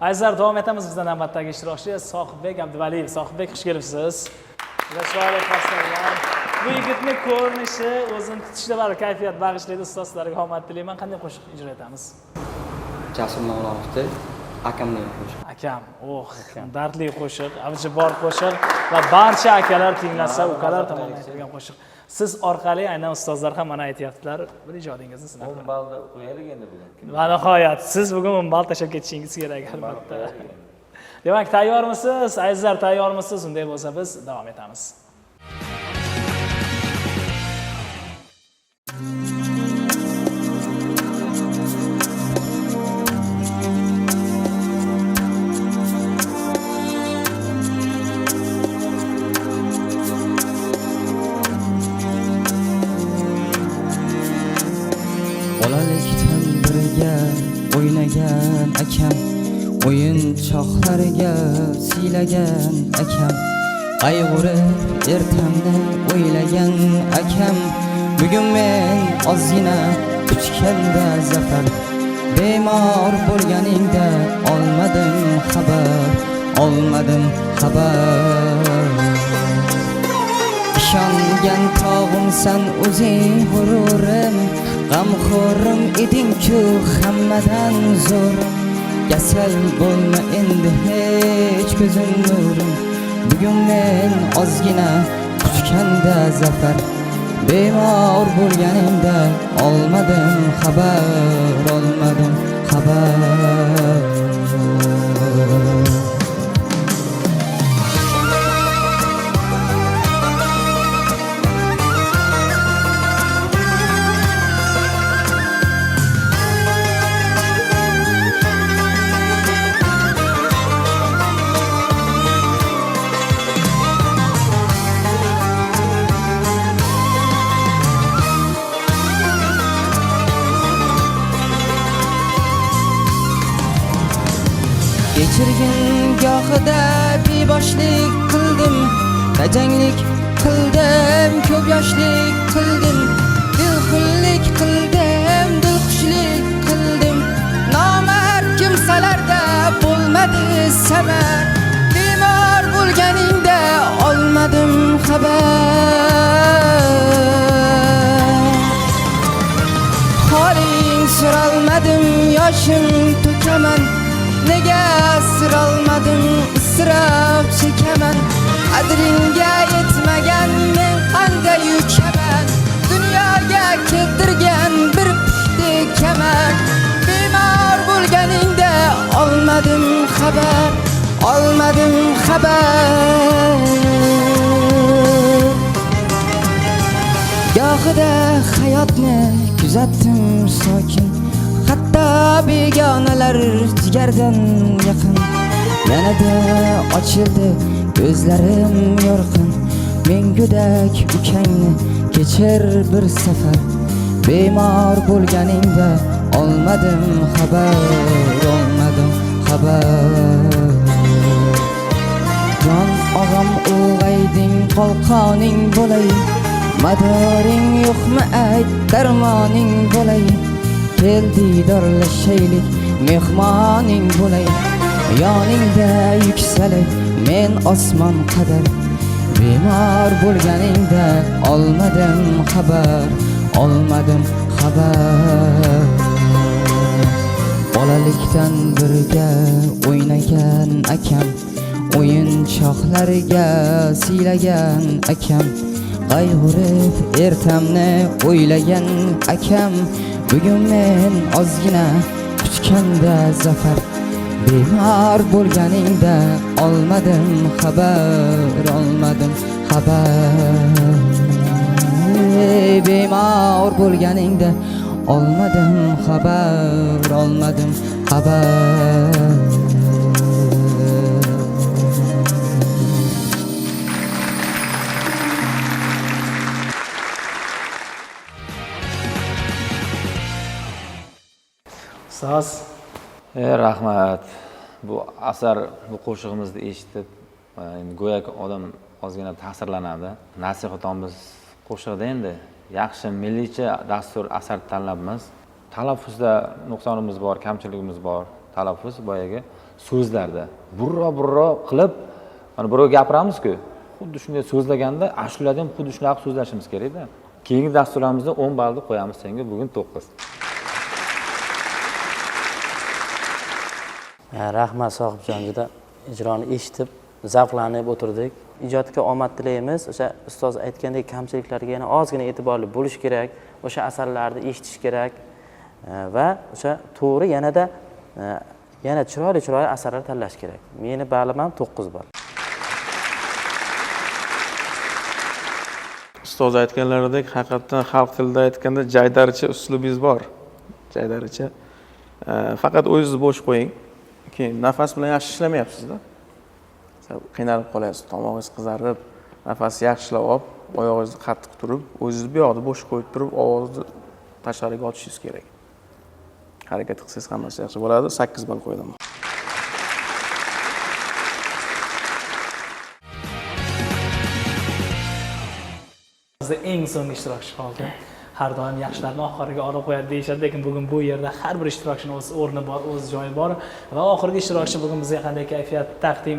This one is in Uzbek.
Azizlar, davom etamiz bizdan navbatdagi ishtirokchi Sohibbek Abduvaliyev. Sohibbek, xush kelibsiz. Chiroyli fasllar. Bu yigitning ko'rinishi, o'zini tutishida bir kayfiyat bag'ishlaydi. Ustoz, sizlarga omad tilayman. Qanday qo'shiq ijro etamiz? Jasur Mavlonovni akamning qo'shiq. Akam, dardli qo'shiq, avji bor qo'shiq va barcha akalar tinglasa, ukalar tomonidan aytilgan qo'shiq. Siz orqali aynan ustozlar ham mana aytyaptilar. Bir ijodingizni sinab. 10 ballda qo'yaylik endi bugun. Va nihoyat siz bugun 10 ball tashab ketishingiz kerak albatta. Demak, tayyormisiz? Azizlar, tayyormisiz? Unday bo'lsa biz davom etamiz. Bolalikdan birga o'ynagan akam, o'yinchoqlarga siylagan akam, qayg'urib ertamni o'ylagan akam, bugun men ozgina kuchganda zafar, bemor bo'lganingda olmadim xabar. İşangan tog'imsan o'zing g'ururim, g'amxo'rim eding-ku hammadan zo'rim. Kasal bo'lma endi hech ko'zim nurim, bugun men ozgina kuchganda zafar, bemor bo'lganingda olmadim xabar. Kechirgin gohida beboshlik qildim, tajanglik qildim, ko'p yoshlik qildim, dilxunlik qildim, dilxushlik qildim. Nomard kimsalarda bo'lmadi samar, bemor bo'lganingda olmadim xabar. Holing so'ralmadim, yoshim to'kaman, nega sirolmadim, isrof chekaman. Qadringga yetmagan men qanday yukaman, dunyoga keltirgan bir pushti kaman. Bemor bo'lganingda olmadim xabar. Gohida hayotni kuzatdim sokin, hatto begonalar jigardan yaqin. Yanada ochildi ko'zlarim yorqin, mengudak ukangni kechir bir safar, bemor bo'lganingda olmadim xabar. Jon og'am ulg'ayding, qalqoning bo'lay, madoring yo'qmi ayt, darmoning bo'lay. Kel didorlashaylik, mehmoning bo'lay, yoningda yuksalay men osmon qadar, bemor bo'lganingda olmadim xabar. Bolalikdan birga o'ynagan akam, o'yinchoqlarga siylagan akam, qayg'urib ertamni o'ylagan akam, bugun men ozgina kuchganda zafar, bemor bo'lganingda olmadim xabar. Bemor bo'lganingda olmadim xabar. Ustoz, Rahmat. Bu asar, bu qo'shig'imizni eshitib, endi go'yoki odam ozgina ta'sirlanadi. Nasihatimiz qo'shig'ida endi yaxshi milliycha dastur asar tanlabmiz. Talaffuzda nuqsonimiz bor, kamchiligimiz bor. talaffuz boyagi so'zlarda burro qilib, mana birov gapiramiz-ku, xuddi shunday so'zlaganda ashulada ham xuddi shunaqa so'zlashimiz kerak-da. Keyingi dasturlarimizda 10 ballni qo'yamiz senga, bugun 9. Rahmat Sohibjon, juda ijroni eshitib, zavqlanib o'tirdik. Ijodga omad tilaymiz. O'sha ustoz aytgandek kamchiliklarga yana ozgina e'tiborli bo'lish kerak. O'sha asarlarni eshitish kerak va o'sha to'g'ri yana chiroyli asarlar tanlash kerak. Meni ballim ham 9 ball. Ustoz aytganlaridek, haqiqatan xalq tilida aytganda jaydaricha uslubingiz bor. Jaydaricha. Faqat o'zingizni bo'sh qo'ying. Keyin nafas bilan yaxshi ishlamayapsiz-da. Qiynalib qolyapsiz, tomog'ingiz qizarib, nafas yaxshilab olib, oyog'ingizni qattiq turib, o'zingizni bu yoqda bo'sh qo'yib turib, ovozni tashqariga otishingiz kerak. Harakat qilsangiz hammasi yaxshi bo'ladi. 8 ball qo'ydim. Bizda eng so'nggi ishtirokchi qoldi. Har doim yaxshilarni oxiriga olib qo'yadi deyishadi, lekin bugun bu yerda har bir ishtirokchining o'z o'rni bor, o'z joyi bor va oxirgi ishtirokchi bugun bizga qanday kayfiyat taqdim